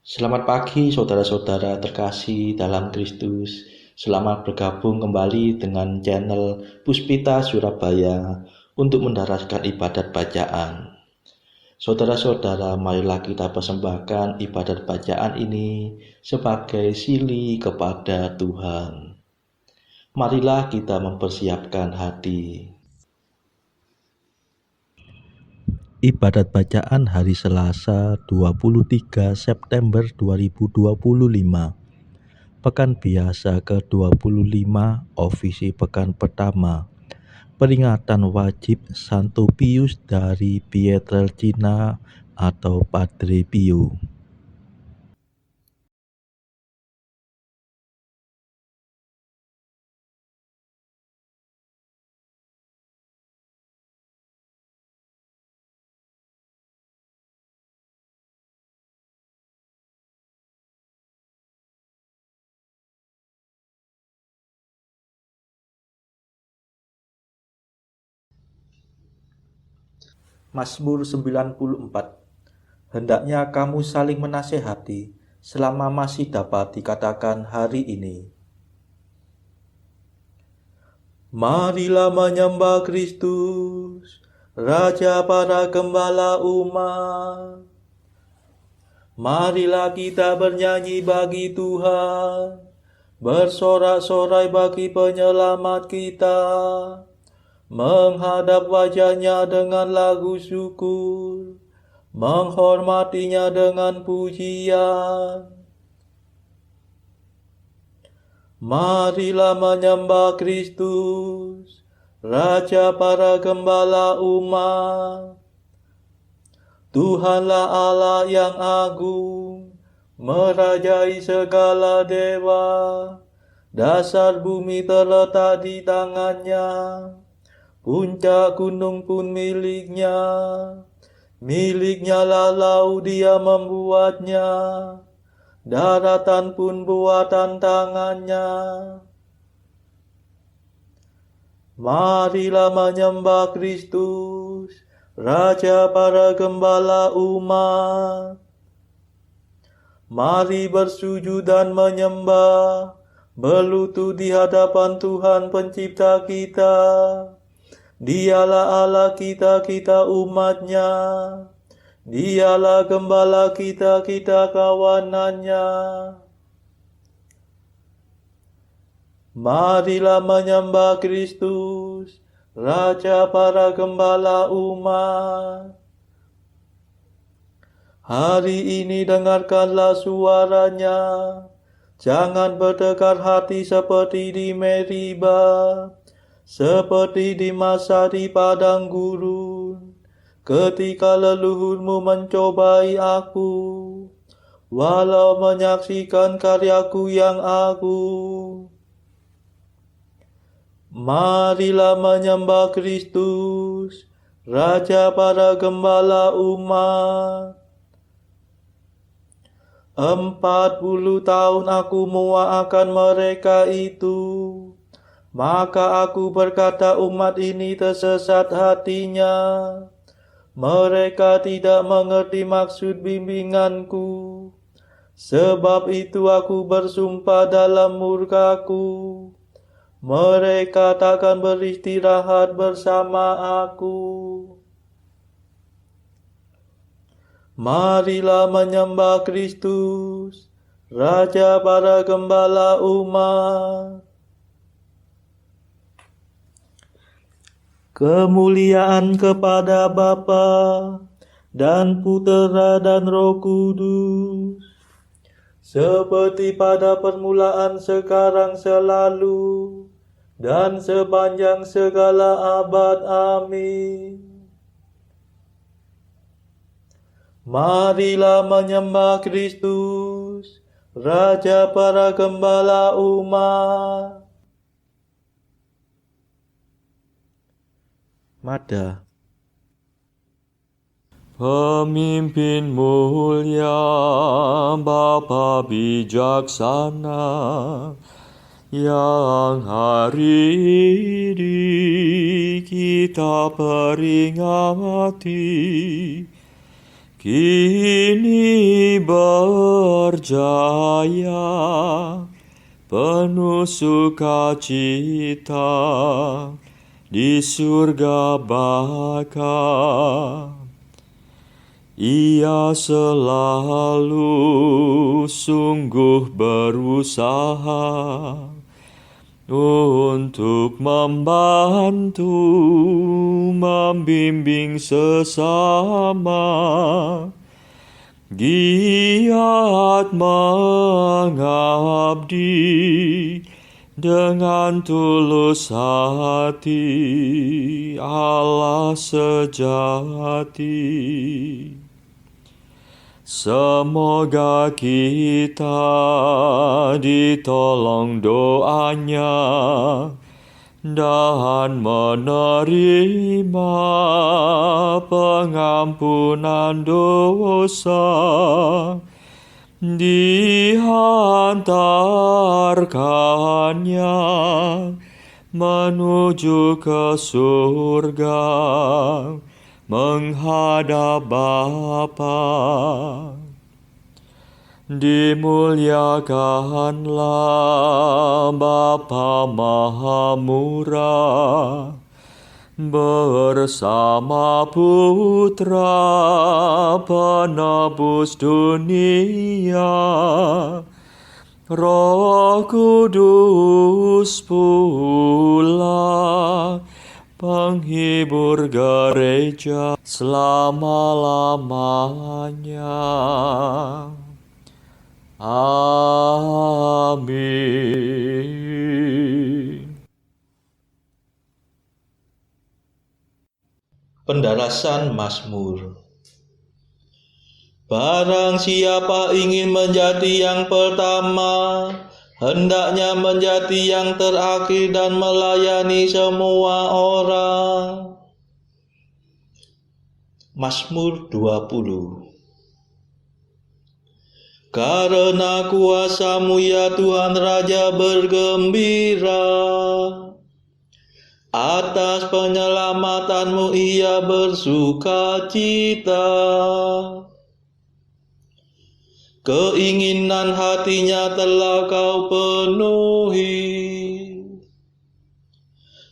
Selamat pagi saudara-saudara terkasih dalam Kristus. Selamat bergabung kembali dengan channel Puspita Surabaya untuk mendaraskan ibadat bacaan. Saudara-saudara, marilah kita persembahkan ibadat bacaan ini sebagai sili kepada Tuhan. Marilah kita mempersiapkan hati. Ibadat bacaan hari Selasa 23 September 2025. Pekan biasa ke-25, ofisi pekan pertama. Peringatan wajib Santo Pius dari Pietrelcina atau Padre Pio. Mazmur 94. Hendaknya kamu saling menasehati selama masih dapat dikatakan hari ini. Marilah menyembah Kristus, Raja para gembala umat. Marilah kita bernyanyi bagi Tuhan, bersorak-sorai bagi penyelamat kita, menghadap wajahnya dengan lagu syukur, menghormatinya dengan pujian. Marilah menyembah Kristus, Raja para gembala umat. Tuhanlah Allah yang agung, merajai segala dewa. Dasar bumi terletak di tangannya, puncak gunung pun miliknya. Miliknya lah laut, dia membuatnya, daratan pun buatan tangannya. Marilah menyembah Kristus, Raja para gembala umat. Mari bersujud dan menyembah, berlutut di hadapan Tuhan pencipta kita. Dialah Allah kita, kita umatnya. Dialah gembala kita, kita kawanannya. Marilah menyembah Kristus, Raja para gembala umat. Hari ini dengarkanlah suaranya, jangan bertekar hati seperti di Meriba, seperti di masa di padang gurun, ketika leluhurmu mencobai aku, walau menyaksikan karyaku yang agung. Marilah menyembah Kristus, Raja para gembala umat. 40 tahun aku muak akan mereka itu, maka aku berkata umat ini tersesat hatinya. Mereka tidak mengerti maksud bimbinganku, sebab itu aku bersumpah dalam murkaku, mereka takkan beristirahat bersama aku. Marilah menyembah Kristus, Raja para gembala umat. Kemuliaan kepada Bapa dan Putera dan Roh Kudus, seperti pada permulaan, sekarang, selalu, dan sepanjang segala abad. Amin. Marilah menyembah Kristus, Raja para gembala umat. Mada. Pemimpin mulia, Bapa bijaksana, yang hari ini kita peringati, kini berjaya, penuh sukacita di surga baka. Ia selalu sungguh berusaha untuk membantu, membimbing sesama, giat mengabdi dengan tulus hati Allah sejati. Semoga kita ditolong doanya dan menerima pengampunan dosa, dihantarkannya menuju ke surga, menghadap Bapa. Dimuliakanlah Bapa Maha Murah bersama Putra Penebus dunia, Roh Kudus pula penghibur gereja selama-lamanya. Amin. Pendalasan Mazmur. Barang siapa ingin menjadi yang pertama, hendaknya menjadi yang terakhir dan melayani semua orang. Mazmur 20. Karena kuasa-Mu ya Tuhan Raja bergembira, atas penyelamatan-Mu ia bersukacita. Keinginan hatinya telah Kau penuhi,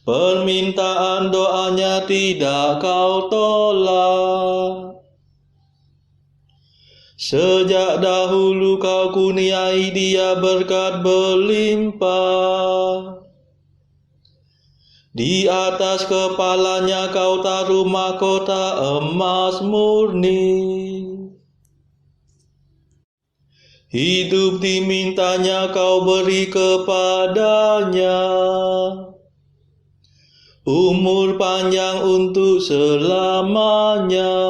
permintaan doanya tidak Kau tolak. Sejak dahulu Kau kurniai dia berkat berlimpah. Di atas kepalanya Kau taruh mahkota emas murni. Hidup dimintanya Kau beri kepadanya, umur panjang untuk selamanya.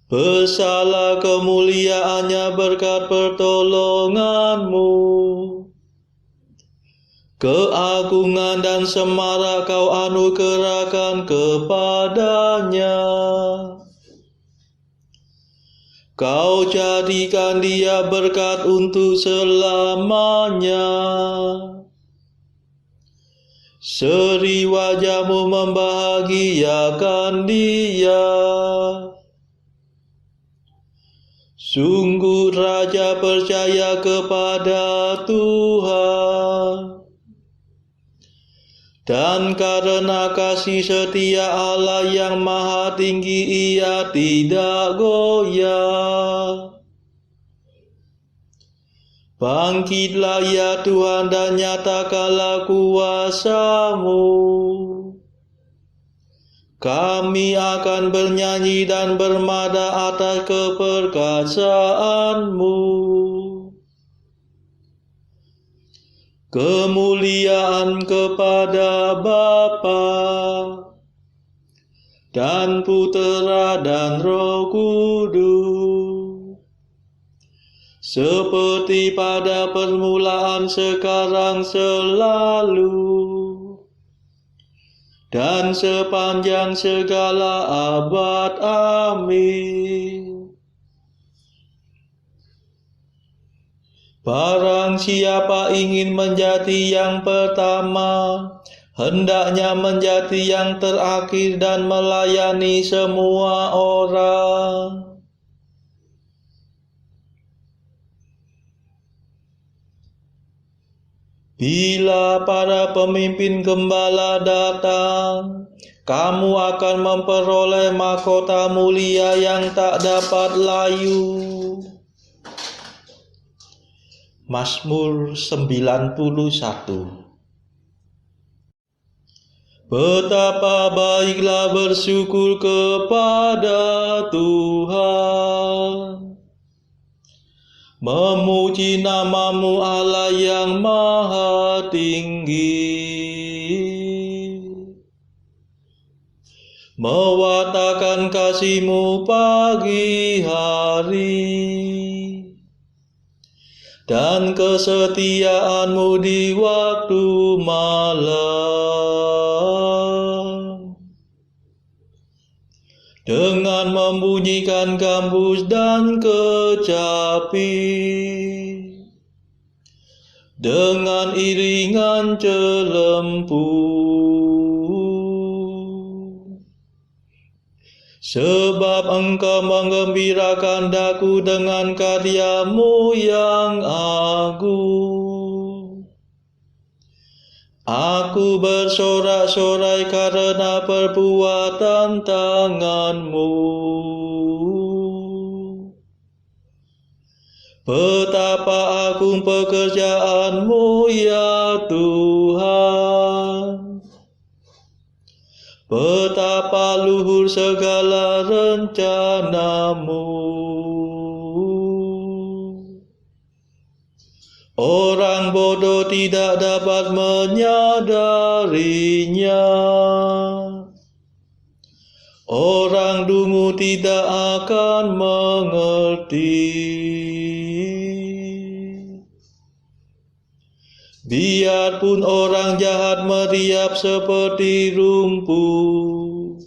Besarlah kemuliaannya berkat pertolongan-Mu. Keagungan dan semarak Kau anugerahkan kepadanya. Kau jadikan dia berkat untuk selamanya. Seri wajah-Mu membahagiakan dia. Sungguh Raja percaya kepada Tuhan, dan karena kasih setia Allah yang maha tinggi ia tidak goyah. Bangkitlah ya Tuhan dan nyatakanlah kuasa-Mu. Kami akan bernyanyi dan bermada atas keperkasaan-Mu. Kemuliaan kepada Bapa dan Putera dan Roh Kudus, seperti pada permulaan, sekarang, selalu, dan sepanjang segala abad. Amin. Barang siapa ingin menjadi yang pertama, hendaknya menjadi yang terakhir dan melayani semua orang. Bila para pemimpin gembala datang, kamu akan memperoleh mahkota mulia yang tak dapat layu. Mazmur 91. Betapa baiklah bersyukur kepada Tuhan, memuji nama-Mu Allah yang maha tinggi, mewartakan kasih-Mu pagi hari, dan kesetiaan-Mu di waktu malam. Dengan membunyikan gambus dan kecapi, dengan iringan celempu, sebab Engkau menggembirakan daku dengan karya-Mu yang agung. Aku bersorak-sorai karena perbuatan tangan-Mu. Betapa agung pekerjaan-Mu ya Tuhan, betapa luhur segala rencana-Mu. Orang bodoh tidak dapat menyadarinya. Orang dungu tidak akan mengerti. Biarpun orang jahat meriap seperti rumput,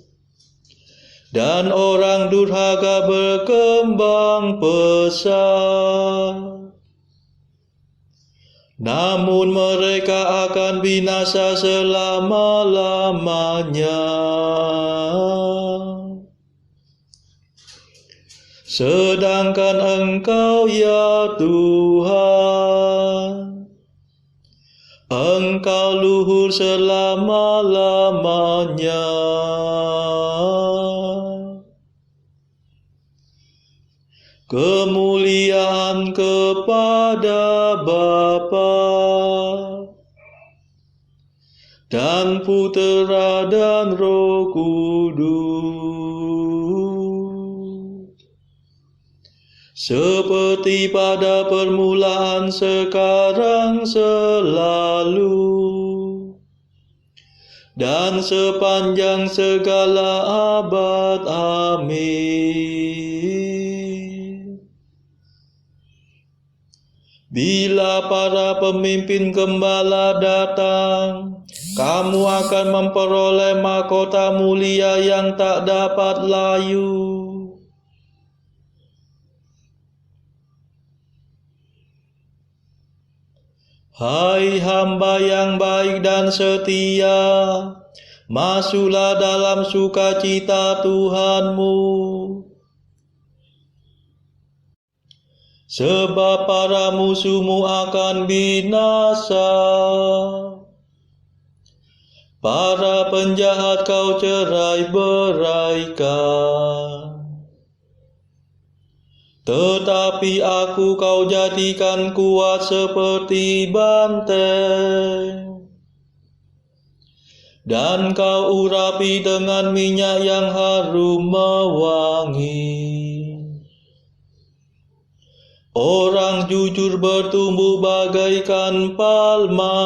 dan orang durhaka berkembang pesat, namun mereka akan binasa selama-lamanya. Sedangkan Engkau ya Tuhan, Engkau luhur selama-lamanya. Kemuliaan kepada Bapa dan Putera dan Roh Kudus, seperti pada permulaan, sekarang, selalu, dan sepanjang segala abad. Amin. Bila para pemimpin gembala datang, kamu akan memperoleh mahkota mulia yang tak dapat layu. Hai hamba yang baik dan setia, masuklah dalam sukacita Tuhanmu. Sebab para musuhmu akan binasa, para penjahat kau cerai-beraikan. Tetapi aku kau jadikan kuat seperti banteng, dan kau urapi dengan minyak yang harum mewangi. Orang jujur bertumbuh bagaikan palma,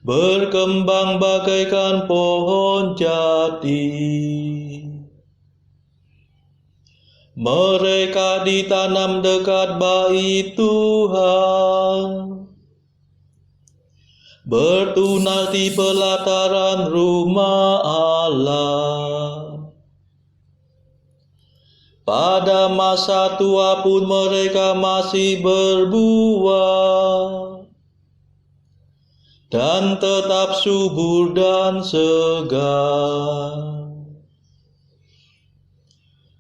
berkembang bagaikan pohon jati. Mereka ditanam dekat bait Tuhan, bertunas di pelataran rumah Allah. Pada masa tua pun mereka masih berbuah, dan tetap subur dan segar.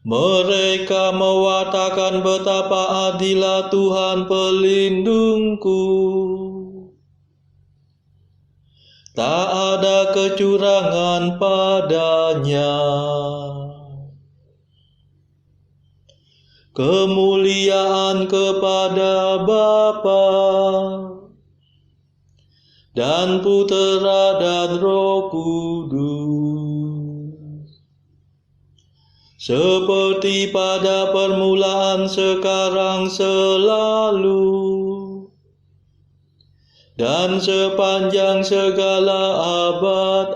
Mereka mewartakan betapa adilnya Tuhan pelindungku. Tak ada kecurangan padanya. Kemuliaan kepada Bapa dan Putera dan Roh Kudus, seperti pada permulaan, sekarang, selalu, dan sepanjang segala abad.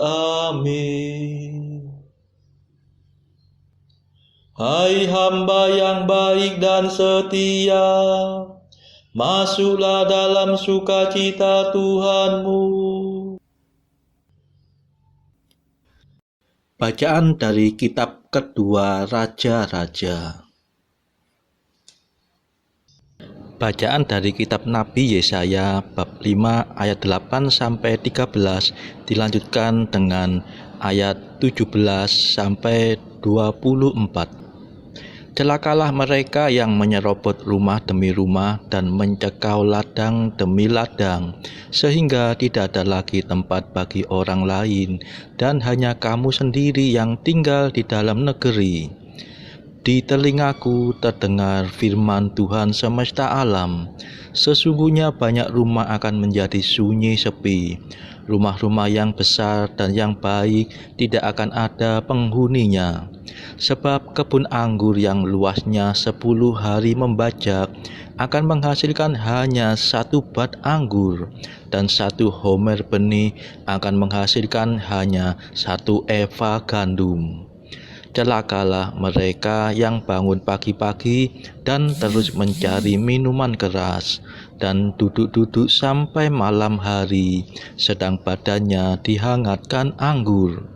Amin. Hai hamba yang baik dan setia, masuklah dalam sukacita Tuhanmu. Bacaan dari kitab kedua Raja-Raja. Bacaan dari kitab Nabi Yesaya bab 5 ayat 8 sampai 13 dilanjutkan dengan ayat 17 sampai 24. Celakalah mereka yang menyerobot rumah demi rumah dan mencekau ladang demi ladang, sehingga tidak ada lagi tempat bagi orang lain, dan hanya kamu sendiri yang tinggal di dalam negeri. Di telingaku terdengar firman Tuhan semesta alam, sesungguhnya banyak rumah akan menjadi sunyi sepi. Rumah-rumah yang besar dan yang baik tidak akan ada penghuninya. Sebab kebun anggur yang luasnya 10 hari membajak akan menghasilkan hanya 1 bat anggur, dan 1 homer benih akan menghasilkan hanya 1 eva gandum. Celakalah mereka yang bangun pagi-pagi dan terus mencari minuman keras, dan duduk-duduk sampai malam hari, sedang badannya dihangatkan anggur.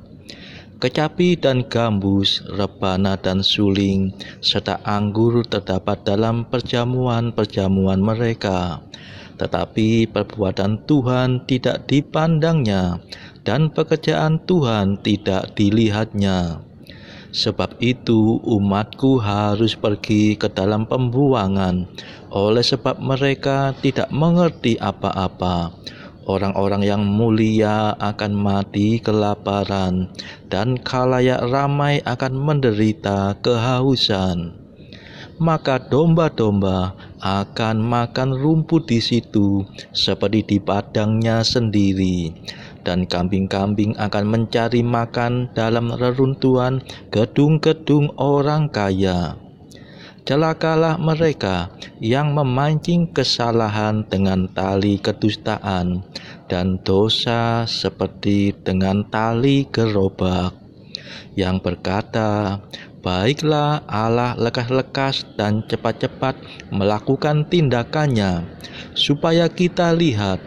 Kecapi dan gambus, rebana dan suling, serta anggur terdapat dalam perjamuan-perjamuan mereka. Tetapi perbuatan Tuhan tidak dipandangnya, dan pekerjaan Tuhan tidak dilihatnya. Sebab itu umatku harus pergi ke dalam pembuangan, oleh sebab mereka tidak mengerti apa-apa. Orang-orang yang mulia akan mati kelaparan, dan khalayak ramai akan menderita kehausan. Maka domba-domba akan makan rumput di situ, seperti di padangnya sendiri, dan kambing-kambing akan mencari makan dalam reruntuhan gedung-gedung orang kaya. Celakalah mereka yang memancing kesalahan dengan tali kedustaan, dan dosa seperti dengan tali gerobak, yang berkata, baiklah Allah lekas-lekas dan cepat-cepat melakukan tindakannya, supaya kita lihat.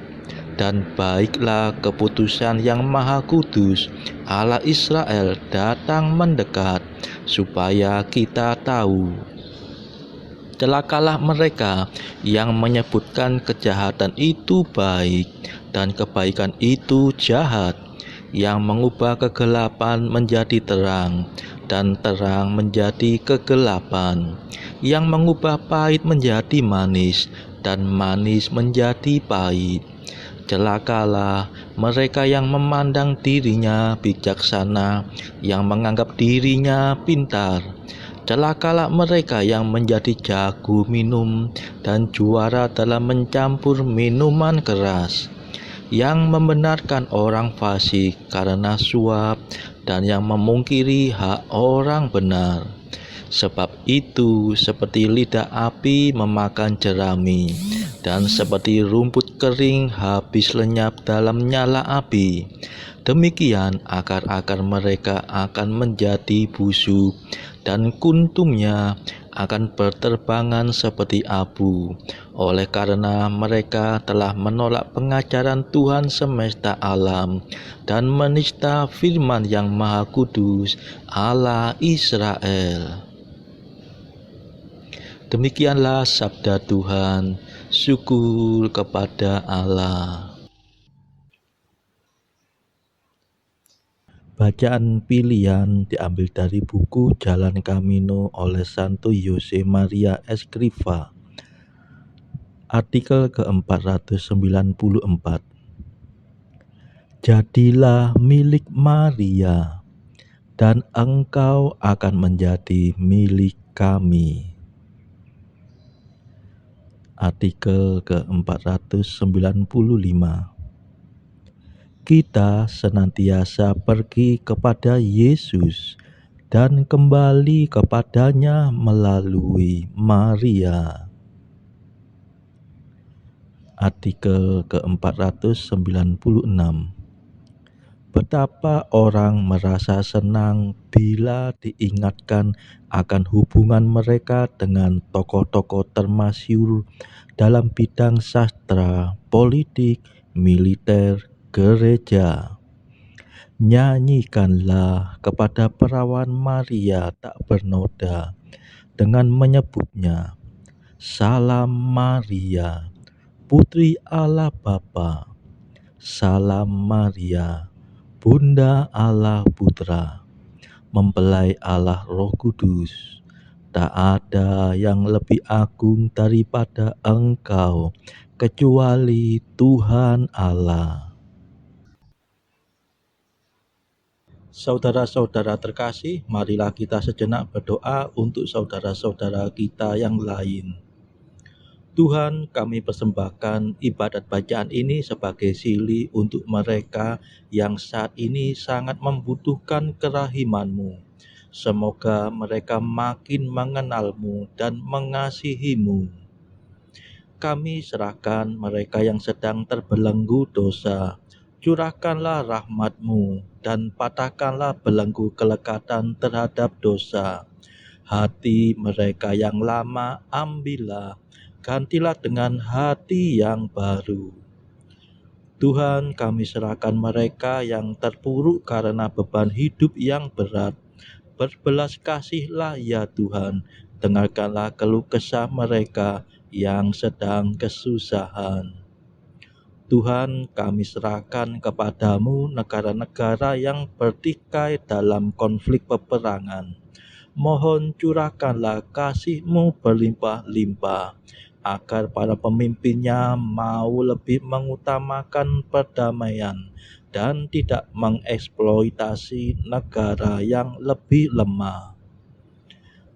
Dan baiklah keputusan yang Maha Kudus, Allah Israel, datang mendekat, supaya kita tahu. Celakalah mereka yang menyebutkan kejahatan itu baik, dan kebaikan itu jahat, yang mengubah kegelapan menjadi terang, dan terang menjadi kegelapan, yang mengubah pahit menjadi manis, dan manis menjadi pahit. Celakalah mereka yang memandang dirinya bijaksana, yang menganggap dirinya pintar. Celakalah mereka yang menjadi jago minum dan juara dalam mencampur minuman keras, yang membenarkan orang fasik karena suap, dan yang memungkiri hak orang benar. Sebab itu seperti lidah api memakan jerami, dan seperti rumput kering habis lenyap dalam nyala api. Demikian akar-akar mereka akan menjadi busuk, dan kuntumnya akan berterbangan seperti abu, oleh karena mereka telah menolak pengajaran Tuhan semesta alam, dan menista firman yang Maha Kudus, Allah Israel. Demikianlah sabda Tuhan, syukur kepada Allah. Bacaan pilihan diambil dari buku Jalan Camino oleh Santo Jose Maria Escrivá, artikel ke-494. Jadilah milik Maria, dan engkau akan menjadi milik kami. Artikel ke-495. Kita senantiasa pergi kepada Yesus dan kembali kepadanya melalui Maria. Artikel ke-496. Betapa orang merasa senang bila diingatkan akan hubungan mereka dengan tokoh-tokoh termasyhur dalam bidang sastra, politik, militer, gereja. Nyanyikanlah kepada perawan Maria tak bernoda dengan menyebutnya, Salam Maria, Putri Allah Bapa, Salam Maria, Bunda Allah Putra, mempelai Allah Roh Kudus. Tak ada yang lebih agung daripada Engkau, kecuali Tuhan Allah. Saudara-saudara terkasih, marilah kita sejenak berdoa untuk saudara-saudara kita yang lain. Tuhan, kami persembahkan ibadat bacaan ini sebagai sili untuk mereka yang saat ini sangat membutuhkan kerahiman-Mu. Semoga mereka makin mengenal-Mu dan mengasihi-Mu. Kami serahkan mereka yang sedang terbelenggu dosa. Curahkanlah rahmat-Mu dan patahkanlah belenggu kelekatan terhadap dosa. Hati mereka yang lama ambillah, gantilah dengan hati yang baru. Tuhan, kami serahkan mereka yang terpuruk karena beban hidup yang berat. Berbelas kasihlah ya Tuhan, dengarkanlah keluh kesah mereka yang sedang kesusahan. Tuhan, kami serahkan kepadamu negara-negara yang bertikai dalam konflik peperangan. Mohon curahkanlah kasih-Mu berlimpah-limpah, agar para pemimpinnya mau lebih mengutamakan perdamaian dan tidak mengeksploitasi negara yang lebih lemah.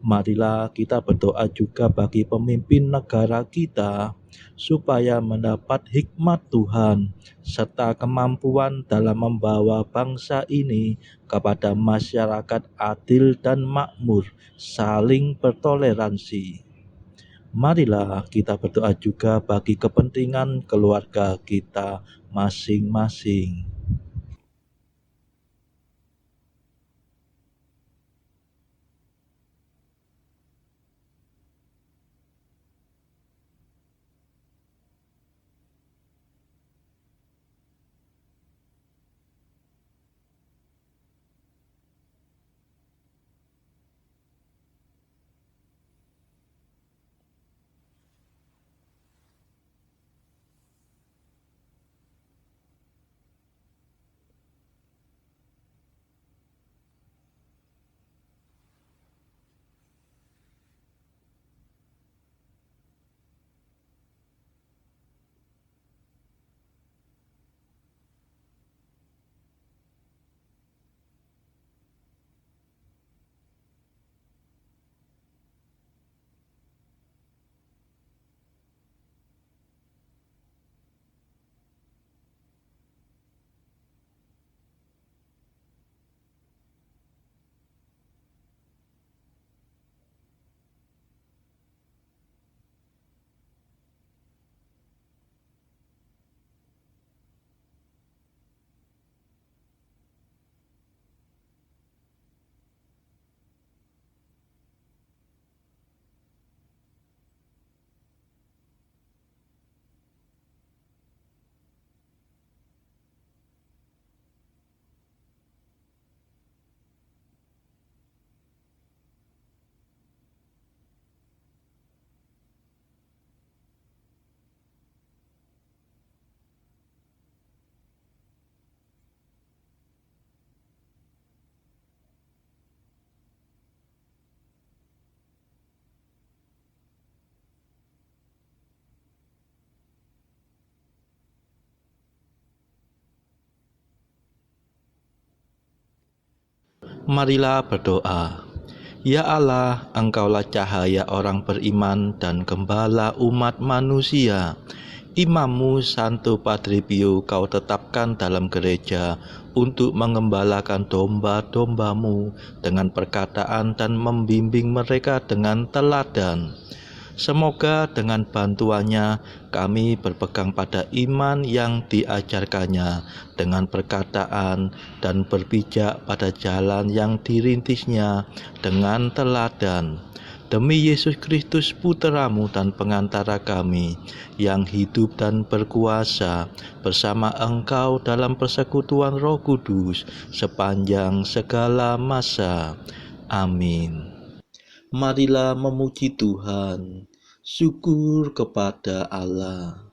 Marilah kita berdoa juga bagi pemimpin negara kita, supaya mendapat hikmat Tuhan, serta kemampuan dalam membawa bangsa ini kepada masyarakat adil dan makmur, saling bertoleransi. Marilah kita berdoa juga bagi kepentingan keluarga kita masing-masing. Marilah berdoa. Ya Allah, Engkaulah cahaya orang beriman dan gembala umat manusia. Imammu Santo Padre Pio Kau tetapkan dalam gereja untuk mengembalakan domba-dombamu dengan perkataan dan membimbing mereka dengan teladan. Semoga dengan bantuannya kami berpegang pada iman yang diajarkannya dengan perkataan dan berpijak pada jalan yang dirintisnya dengan teladan. Demi Yesus Kristus Putramu dan pengantara kami yang hidup dan berkuasa bersama Engkau dalam persekutuan Roh Kudus sepanjang segala masa. Amin. Marilah memuji Tuhan. Syukur kepada Allah.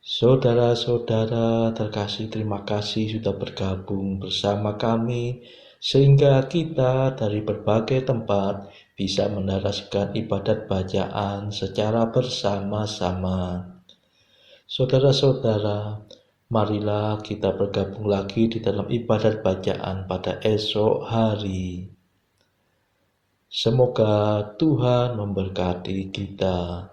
Saudara-saudara terkasih, terima kasih sudah bergabung bersama kami sehingga kita dari berbagai tempat bisa menarasikan ibadat bacaan secara bersama-sama. Saudara-saudara, marilah kita bergabung lagi di dalam ibadat bacaan pada esok hari. Semoga Tuhan memberkati kita.